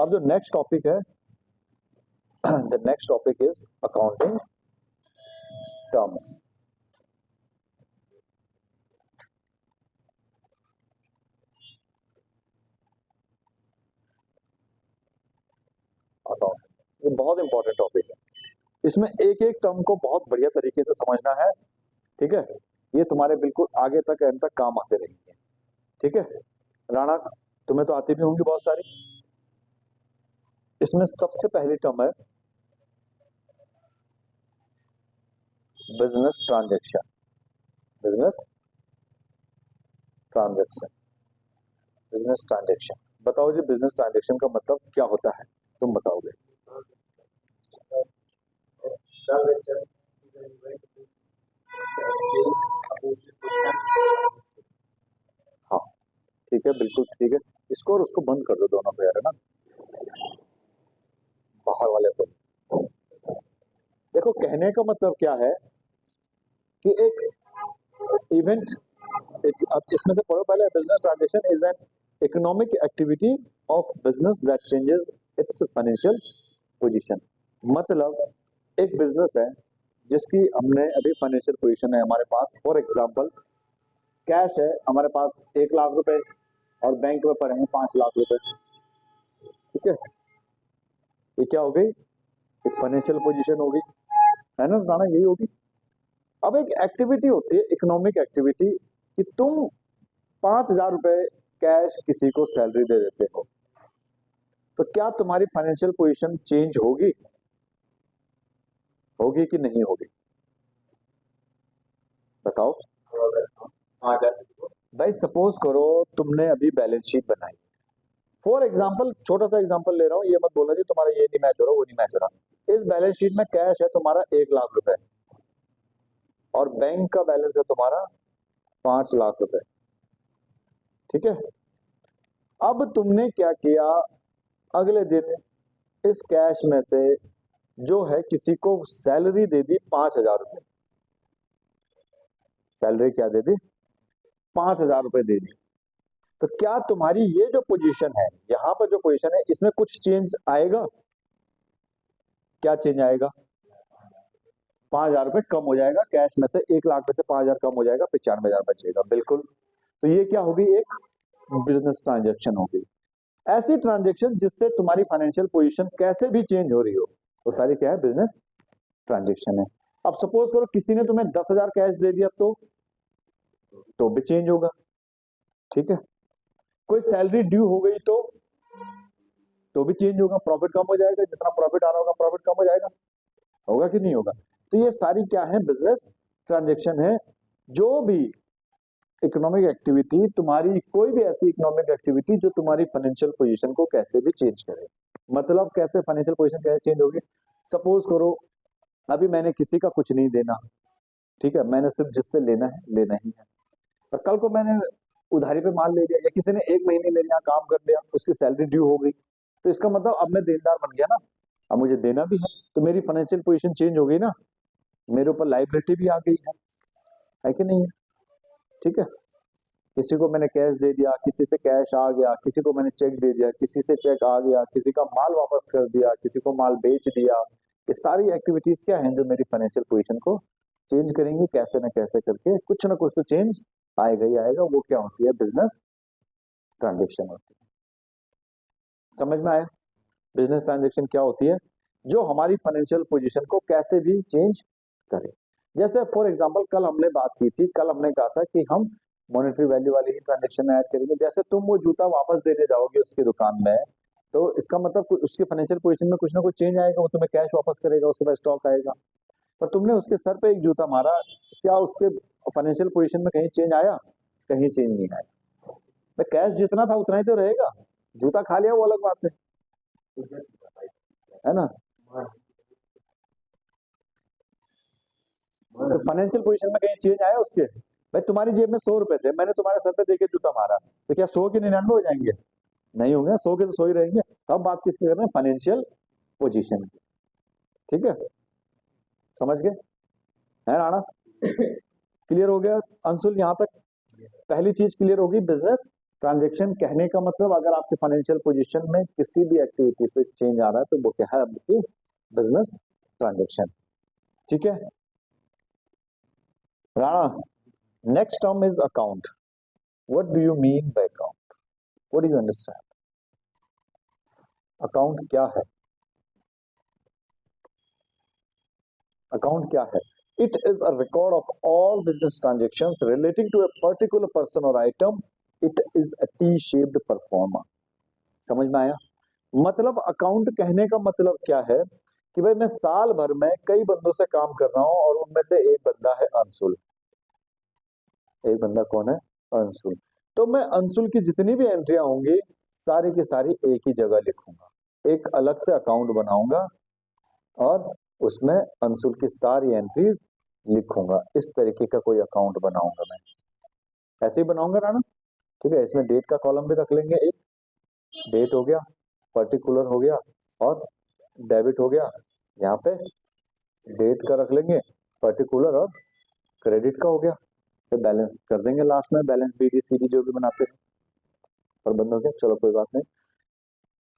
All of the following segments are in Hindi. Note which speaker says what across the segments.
Speaker 1: अब जो नेक्स्ट टॉपिक है, the next topic is accounting terms. Accounting ये बहुत इंपॉर्टेंट टॉपिक है। इसमें एक एक टर्म को बहुत बढ़िया तरीके से समझना है, ठीक है। ये तुम्हारे बिल्कुल आगे तक एंड तक काम आते रहेंगे, ठीक है। राणा, तुम्हें तो आती भी होंगी बहुत सारी। इसमें सबसे पहली टर्म है business transaction. Business transaction, business transaction. बताओ जी, बिजनेस ट्रांजैक्शन का मतलब क्या होता है, तुम बताओगे। हाँ ठीक है, बिल्कुल ठीक है। इसको और उसको बंद कर दो दोनों को यार, है ना, बाहर वाले को। देखो, कहने का मतलब क्या है कि एक इवेंट, अब इसमें से पढ़ो पहले। Business transaction is an economic activity of business that changes it's financial position. मतलब एक बिजनेस है जिसकी हमने अभी फाइनेंशियल पोजीशन है हमारे पास। फॉर एग्जांपल, कैश है हमारे पास 1 लाख रुपए और बैंक में पड़े हैं 5 लाख रुपए, ठीक है। ये क्या हो गई, एक फाइनेंशियल पोजीशन होगी, है ना राणा, यही होगी। अब एक एक्टिविटी होती है, इकोनॉमिक एक्टिविटी, कि तुम 5,000 रुपए कैश किसी को सैलरी दे देते हो, तो क्या तुम्हारी फाइनेंशियल पोजीशन चेंज होगी, होगी कि नहीं होगी, बताओ। भाई सपोज करो तुमने अभी बैलेंस शीट बनाई। फॉर एग्जाम्पल, छोटा सा एग्जाम्पल ले रहा हूँ, ये मत बोलना जी तुम्हारा ये नहीं मैच हो रहा, वो नहीं मैच हो रहा। इस बैलेंस शीट में कैश है तुम्हारा 1 लाख रुपए और बैंक का बैलेंस है तुम्हारा 5 लाख रुपए, ठीक है। अब तुमने क्या किया, अगले दिन इस कैश में से जो है किसी को सैलरी दे दी 5,000 रुपए। सैलरी क्या दे दी, 5,000 रुपए दे दी। तो क्या तुम्हारी ये जो पोजीशन है, यहाँ पर जो पोजीशन है, इसमें कुछ चेंज आएगा, क्या चेंज आएगा, 5,000 रुपए कम हो जाएगा। कैश में से 1 लाख में से 5,000 कम हो जाएगा, 95,000 बचेगा, बिल्कुल। तो ये क्या होगी, एक बिजनेस ट्रांजैक्शन होगी। ऐसी ट्रांजैक्शन जिससे तुम्हारी फाइनेंशियल पोजीशन कैसे भी चेंज हो रही हो, वो सारी क्या है, बिजनेस ट्रांजैक्शन है। अब सपोज करो किसी ने तुम्हें 10,000 कैश दे दिया, तो भी चेंज होगा, ठीक है। कोई सैलरी ड्यू हो गई तो भी चेंज होगा, प्रॉफिट कम हो जाएगा, जितना प्रॉफिट आ रहा होगा प्रॉफिट कम हो जाएगा, होगा कि नहीं होगा। तो ये सारी क्या है, बिजनेस ट्रांजैक्शन है। जो भी इकोनॉमिक एक्टिविटी तुम्हारी, कोई भी ऐसी इकोनॉमिक एक्टिविटी जो तुम्हारी फाइनेंशियल पोजीशन को कैसे भी चेंज करे। मतलब कैसे फाइनेंशियल पोजीशन कैसे चेंज होगी, सपोज करो अभी मैंने किसी का कुछ नहीं देना, ठीक है, मैंने सिर्फ जिससे लेना है लेना ही है। और कल को मैंने उधारी पे माल ले लिया, या किसी ने 1 महीने मेरे यहाँ काम कर लिया, उसकी सैलरी ड्यू हो गई, तो इसका मतलब अब मैं देनदार बन गया ना, अब मुझे देना भी है, तो मेरी फाइनेंशियल पोजीशन चेंज हो गई ना, मेरे ऊपर लाइबिलिटी भी आ गई है कि नहीं है, ठीक है। किसी को मैंने कैश दे दिया, किसी से कैश आ गया, किसी को मैंने चेक दे दिया, किसी से चेक आ गया, किसी का माल वापस कर दिया, किसी को माल बेच दिया। ये सारी एक्टिविटीज क्या हैं जो मेरी फाइनेंशियल पोजीशन को चेंज करेंगी, कैसे न कैसे करके कुछ ना कुछ तो चेंज आएगा ही आएगा। वो क्या होती है, बिजनेस ट्रांजेक्शन होती है। समझ में आया, बिजनेस ट्रांजेक्शन क्या होती है, जो हमारी फाइनेंशियल पोजीशन को कैसे भी चेंज करे। जैसे फॉर एग्जांपल कल हमने बात की थी, कल हमने कहा था कि हम मॉनेटरी वैल्यू वाली ही ट्रांजेक्शन ऐड करेंगे। जैसे तुम वो जूता वापस देने जाओगे उसकी दुकान में, तो इसका मतलब उसकी फाइनेंशियल पोजीशन में कुछ ना कुछ चेंज आएगा, वो तुम्हें कैश वापस करेगा, उसके बाद स्टॉक आएगा। पर तुमने उसके सर पे एक जूता मारा, क्या उसके फाइनेंशियल पोजीशन में कहीं चेंज आया, कहीं चेंज नहीं आया। तो कैश जितना था उतना ही तो रहेगा, जूता खा लिया वो अलग बात है ना। तो फाइनेंशियल पोजीशन में कहीं चेंज आया उसके, भाई तुम्हारी जेब में 100 रुपए थे, मैंने तुम्हारे सर पे देके जूता मारा, तो क्या 100 के 99 हो जाएंगे, नहीं होंगे, 100 के तो 100 ही रहेंगे। अब बात किसकी कर रहे हैं, फाइनेंशियल पोजीशन की, ठीक है, समझ गए, है राणा, क्लियर हो गया अंशुल यहाँ तक। पहली चीज क्लियर होगी, बिजनेस ट्रांजेक्शन कहने का मतलब अगर आपके फाइनेंशियल पोजीशन में किसी भी एक्टिविटी से चेंज आ रहा है तो वो क्या है, आपकी बिजनेस ट्रांजेक्शन। ठीक है Rana, next term is account. What do you mean by account? What do you understand? Account क्या है? अकाउंट क्या है? It is a record of all business transactions relating to a particular person और item. It is a T shaped proforma. समझ में आया? मतलब अकाउंट कहने का मतलब क्या है कि भाई मैं साल भर में कई बंदों से काम कर रहा हूं और उनमें से एक बंदा है अंशुल। एक बंदा कौन है? अंशुल। तो मैं अंशुल की जितनी भी एंट्रियां होंगी सारी की सारी एक ही जगह लिखूंगा, एक अलग से अकाउंट बनाऊंगा और उसमें अंशुल की सारी एंट्रीज लिखूंगा। इस तरीके का कोई अकाउंट बनाऊंगा मैं, ऐसे ही बनाऊंगा राणा। ठीक है, इसमें डेट का कॉलम भी रख लेंगे, एक डेट हो गया, पर्टिकुलर हो गया और डेबिट हो गया। यहाँ पे डेट का रख लेंगे, पर्टिकुलर और क्रेडिट का हो गया। फिर बैलेंस कर देंगे लास्ट में, बैलेंस बीडी सीडी जो भी बनाते हैं और बंद हो गया। चलो कोई बात नहीं,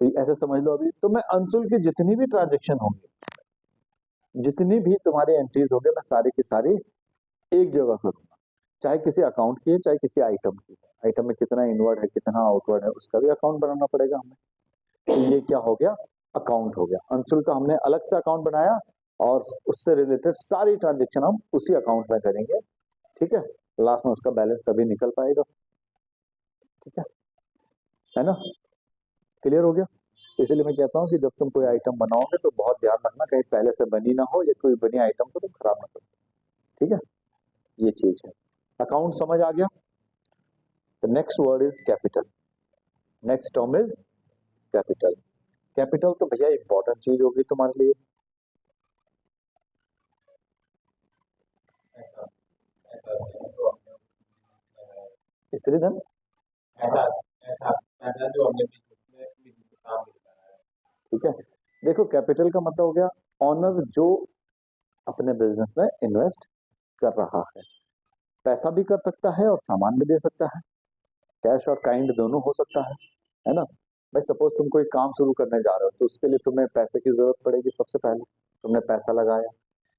Speaker 1: तो ऐसे समझ लो। अभी तो मैं अंशुल की जितनी भी ट्रांजेक्शन होंगी, जितनी भी तुम्हारी एंट्रीज होंगे, मैं सारी की सारी एक जगह करूंगा। चाहे किसी अकाउंट की है, चाहे किसी आइटम की है। आइटम में कितना इनवर्ड है, कितना आउटवर्ड है, उसका भी अकाउंट बनाना पड़ेगा हमें। तो ये क्या हो गया? अकाउंट हो गया। अंशुल का हमने अलग से अकाउंट बनाया और उससे रिलेटेड सारी ट्रांजेक्शन हम उसी अकाउंट में करेंगे। ठीक है, लास्ट में उसका बैलेंस तभी निकल पाएगा। ठीक है ना? क्लियर हो गया? इसलिए मैं कहता हूँ कि जब तुम कोई आइटम बनाओगे तो बहुत ध्यान रखना कहीं पहले से बनी ना हो, या कोई बनी आइटम को तुम खराब ना करो। ठीक है, ये चीज है। अकाउंट समझ आ गया? The next word is capital. Next term is capital. Capital तो भैया इंपॉर्टेंट चीज होगी तुम्हारे लिए। स्त्री धन, ठीक है। देखो कैपिटल का मतलब हो गया ऑनर जो अपने बिजनेस में इन्वेस्ट कर रहा है। पैसा भी कर सकता है और सामान भी दे सकता है, कैश और काइंड दोनों हो सकता है ना? भाई सपोज तुम कोई काम शुरू करने जा रहे हो तो उसके लिए तुम्हें पैसे की जरूरत पड़ेगी। सबसे पहले तुमने पैसा लगाया।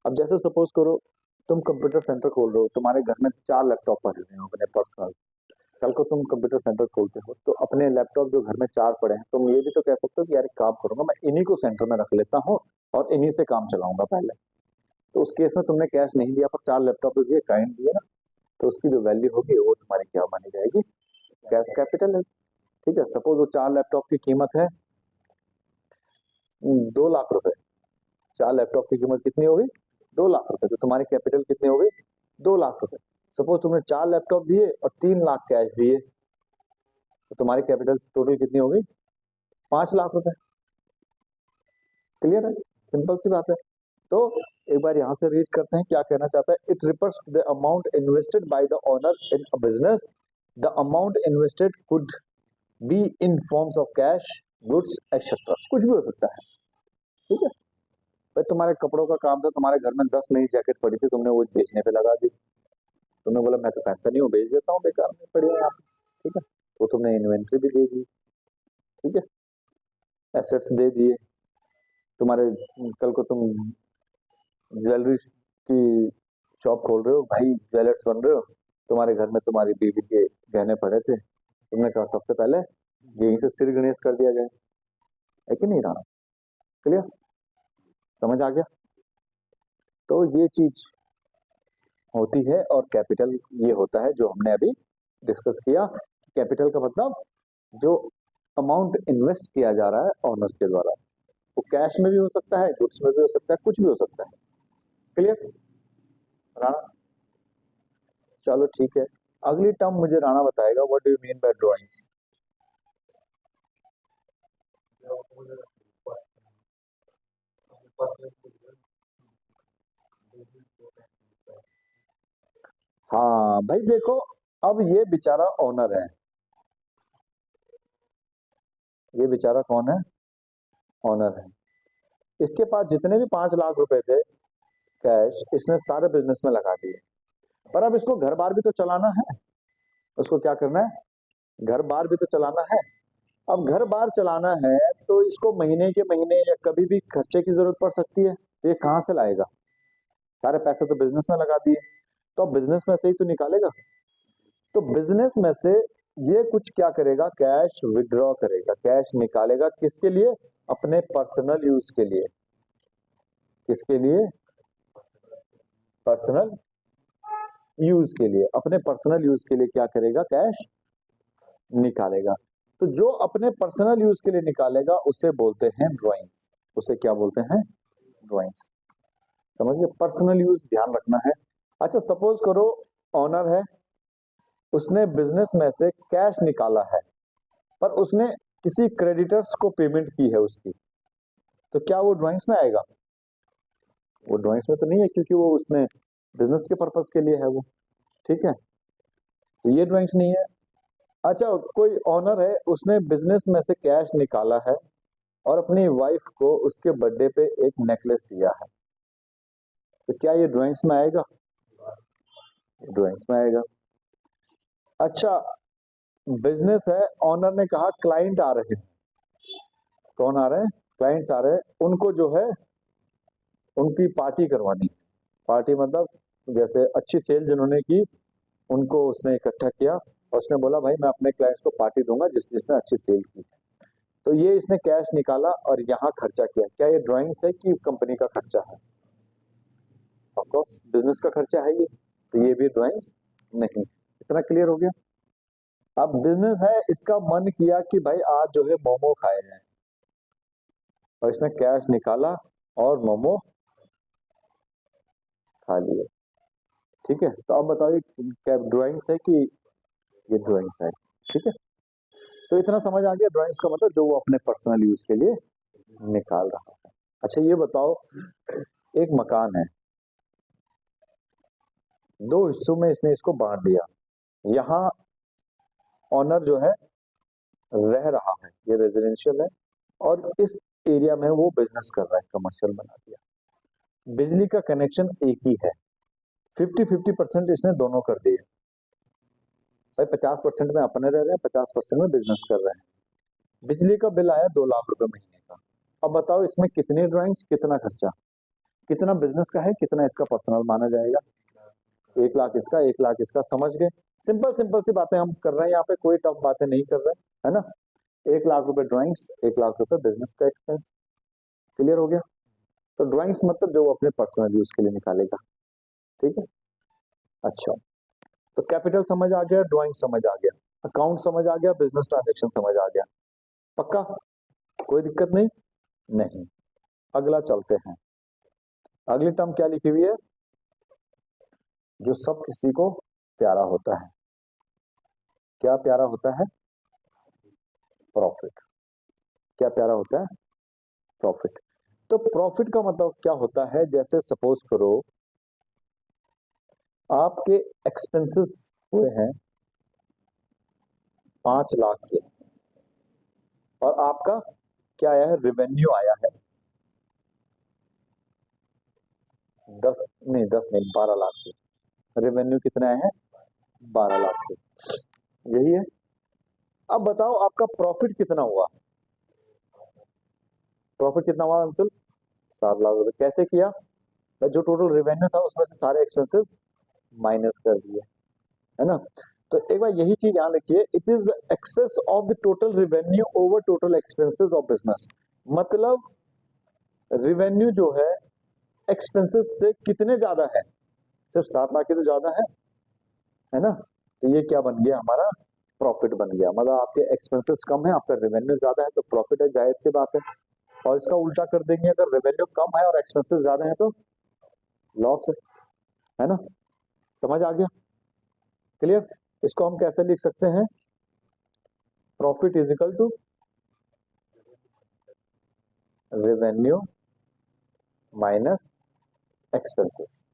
Speaker 1: अब जैसे सपोज करो तुम कंप्यूटर सेंटर खोल रहे हो, तुम्हारे घर में 4 लैपटॉप पड़े हुए हैं अपने पर्सनल। कल को तुम कंप्यूटर सेंटर खोलते हो तो अपने लैपटॉप जो घर में 4 पड़े हैं, तुम ये भी तो कह सकते हो कि यार एक काम करूंगा मैं इन्हीं को सेंटर में रख लेता हूँ और इन्हीं से काम चलाऊंगा पहले। तो उस केस में तुमने कैश नहीं दिया पर 4 लैपटॉप दिए, काइंड दिए ना, तो उसकी जो वैल्यू होगी वो तुम्हारी क्या मानी जाएगी? कैपिटल है। ठीक है, सपोज वो 4 लैपटॉप की कीमत है 2 लाख रुपए। 4 लैपटॉप की कीमत कितनी होगी? 2 लाख रुपए। तो तुम्हारी कैपिटल कितनी होगी? 2 लाख रुपए। सपोज तुमने 4 लैपटॉप दिए और 3 लाख कैश दिए, तो तुम्हारी कैपिटल टोटल कितनी होगी? 5 लाख रुपए। क्लियर है? सिंपल सी बात है। तो एक बार यहां से रीड करते हैं क्या कहना चाहता है। It refers to the amount invested by the owner in a business. The amount invested could be in forms of cash, goods etcetera. कुछ भी हो सकता है। ठीक है भाई, तुम्हारे कपड़ों का काम था, तुम्हारे घर में 10 नई जैकेट पड़ी थी, तुमने वो बेचने पे लगा दी। तुमने बोला मैं तो पहनता नहीं हूँ, बेच देता हूँ, बेकार में पड़ी है यहाँ पे। ठीक है, वो तुमने इन्वेंट्री भी दे दी। ठीक है, एसेट्स दे दिए तुम्हारे। कल को तुम ज्वेलरी की शॉप खोल रहे हो भाई, ज्वेलर्स बन रहे हो, तुम्हारे घर में तुम्हारी बीवी के गहने पड़े थे, तुमने कहा सबसे पहले यहीं से सिर गणेश कर दिया जाए। है कि नहीं रहा? क्लियर? समझ आ गया? तो ये चीज होती है। और कैपिटल ये होता है जो हमने अभी डिस्कस किया। कैपिटल का मतलब जो अमाउंट इन्वेस्ट किया जा रहा है ऑनर के द्वारा, वो कैश में भी हो सकता है, गुड्स में भी हो सकता है, कुछ भी हो सकता है। क्लियर राणा? चलो ठीक है, अगली टर्म मुझे राणा बताएगा। What do you mean bye drawings? हाँ भाई देखो, अब ये बेचारा ओनर है। ये बेचारा कौन है? ओनर है। इसके पास जितने भी 5 लाख रुपए थे कैश, इसने सारे बिजनेस में लगा दिए। पर अब इसको घर बार भी तो चलाना है। उसको क्या करना है? घर बार भी तो चलाना है। अब घर बार चलाना है तो इसको महीने के महीने या कभी भी खर्चे की जरूरत पड़ सकती है, तो ये कहाँ से लाएगा? सारे पैसे तो बिजनेस में लगा दिए, तो अब बिजनेस में से ही तो निकालेगा। तो बिजनेस में से ये कुछ क्या करेगा, कैश विड्रॉ करेगा, कैश निकालेगा, किसके लिए? अपने पर्सनल यूज के लिए। किसके लिए? पर्सनल यूज के लिए। अपने पर्सनल यूज के लिए क्या करेगा? कैश निकालेगा। तो जो अपने पर्सनल यूज के लिए निकालेगा उसे बोलते हैं ड्राइंग्स। उसे क्या बोलते हैं? ड्राइंग्स। समझिए, पर्सनल यूज ध्यान रखना है। अच्छा, सपोज करो ऑनर है, उसने बिजनेस में से कैश निकाला है, पर उसने किसी क्रेडिटर्स को पेमेंट की है उसकी, तो क्या वो ड्राइंग्स में आएगा? वो ड्राइंग्स में तो नहीं है, क्योंकि वो उसने बिजनेस के पर्पज के लिए है वो। ठीक है, तो ये ड्राइंग्स नहीं है। अच्छा, कोई ऑनर है, उसने बिजनेस में से कैश निकाला है और अपनी वाइफ को उसके बर्थडे पे एक नेकलेस दिया है, तो क्या ये ड्राइंग्स में आएगा? ड्राइंग्स में आएगा। अच्छा, बिजनेस है, ऑनर ने कहा क्लाइंट आ रहे हैं। कौन आ रहे हैं? क्लाइंट्स आ रहे हैं, उनको जो है उनकी पार्टी करवानी। पार्टी मतलब जैसे अच्छी सेल जिन्होंने की उनको उसने इकट्ठा किया और उसने बोला भाई मैं अपने क्लाइंट्स को पार्टी दूंगा जिसने अच्छी सेल की। तो ये इसने कैश निकाला और यहाँ खर्चा किया। क्या ये ड्राइंग्स है कि कंपनी का खर्चा है? ऑफकोर्स बिजनेस का खर्चा है ये, तो ये भी ड्राइंग्स नहीं। इतना क्लियर हो गया? अब बिजनेस है, इसका मन किया कि भाई आज जो है मोमो खाए हैं, और इसने कैश निकाला और मोमो खा लिए। ठीक है, तो अब बताओ क्या ड्राइंग्स है कि ये ड्राइंग्स है? ठीक है, तो इतना समझ आ गया ड्राइंग्स का मतलब, जो वो अपने पर्सनल यूज के लिए निकाल रहा है। अच्छा, ये बताओ, एक मकान है, दो हिस्सों में इसने इसको बांट दिया। यहाँ ऑनर जो है रह रहा है, ये रेजिडेंशियल है, और इस एरिया में वो बिजनेस कर रहा है, कमर्शियल बना दिया। बिजली का कनेक्शन एक ही है, 50-50% इसने दोनों कर दिए। भाई 50% में अपने रह रहे हैं, 50% में बिजनेस कर रहे हैं। बिजली का बिल आया 2 लाख रुपए महीने का। अब बताओ इसमें कितनी ड्राइंग्स, कितना खर्चा, कितना बिजनेस का है, कितना इसका पर्सनल माना जाएगा? 1 लाख इसका, 1 लाख इसका। समझ गए? सिंपल सिंपल सी बातें हम कर रहे हैं यहाँ पे, कोई टफ बातें नहीं कर रहे, है ना? 1 लाख रुपए ड्राइंग्स, 1 लाख रुपए बिजनेस का एक्सपेंस। क्लियर हो गया? तो ड्राइंग्स मतलब जो वो अपने पर्सनल यूज के लिए निकालेगा। ठीक है, अच्छा, तो कैपिटल समझ आ गया, ड्राइंग समझ आ गया, अकाउंट समझ आ गया, बिजनेस ट्रांजेक्शन समझ आ गया। पक्का? कोई दिक्कत नहीं? नहीं। अगला चलते हैं। अगली टर्म क्या लिखी हुई है? जो सब किसी को प्यारा होता है। क्या प्यारा होता है? प्रॉफिट। क्या प्यारा होता है? प्रॉफिट। तो प्रॉफिट का मतलब क्या होता है? जैसे सपोज करो आपके एक्सपेंसेस हुए हैं 5 लाख के, और आपका क्या आया है? रेवेन्यू आया है 12 लाख के। रेवेन्यू कितना है? 12 लाख के। यही है। अब बताओ आपका प्रॉफिट कितना हुआ? प्रॉफिट कितना हुआ अंकुल? 7 लाख रुपए। कैसे किया? जो टोटल रेवेन्यू था उसमें से सारे एक्सपेंसेस माइनस कर दिए, है ना? तो एक बार यही चीज याद रखिए, it is the excess of the total revenue over total expenses of business. मतलब रेवेन्यू जो एक्सपेंसेस से कितने ज्यादा है? सिर्फ 7 लाख की तो ज्यादा है ना? तो ये क्या बन गया हमारा? प्रॉफिट बन गया। मतलब आपके एक्सपेंसेस कम है, आपका रेवेन्यू ज्यादा है, तो प्रॉफिट है, जाहिर सी बात है। और इसका उल्टा कर देंगे, अगर रेवेन्यू कम है और एक्सपेंसेस ज्यादा है तो लॉस है ना? समझ आ गया? क्लियर? इसको हम कैसे लिख सकते हैं? Profit is equal to revenue minus expenses.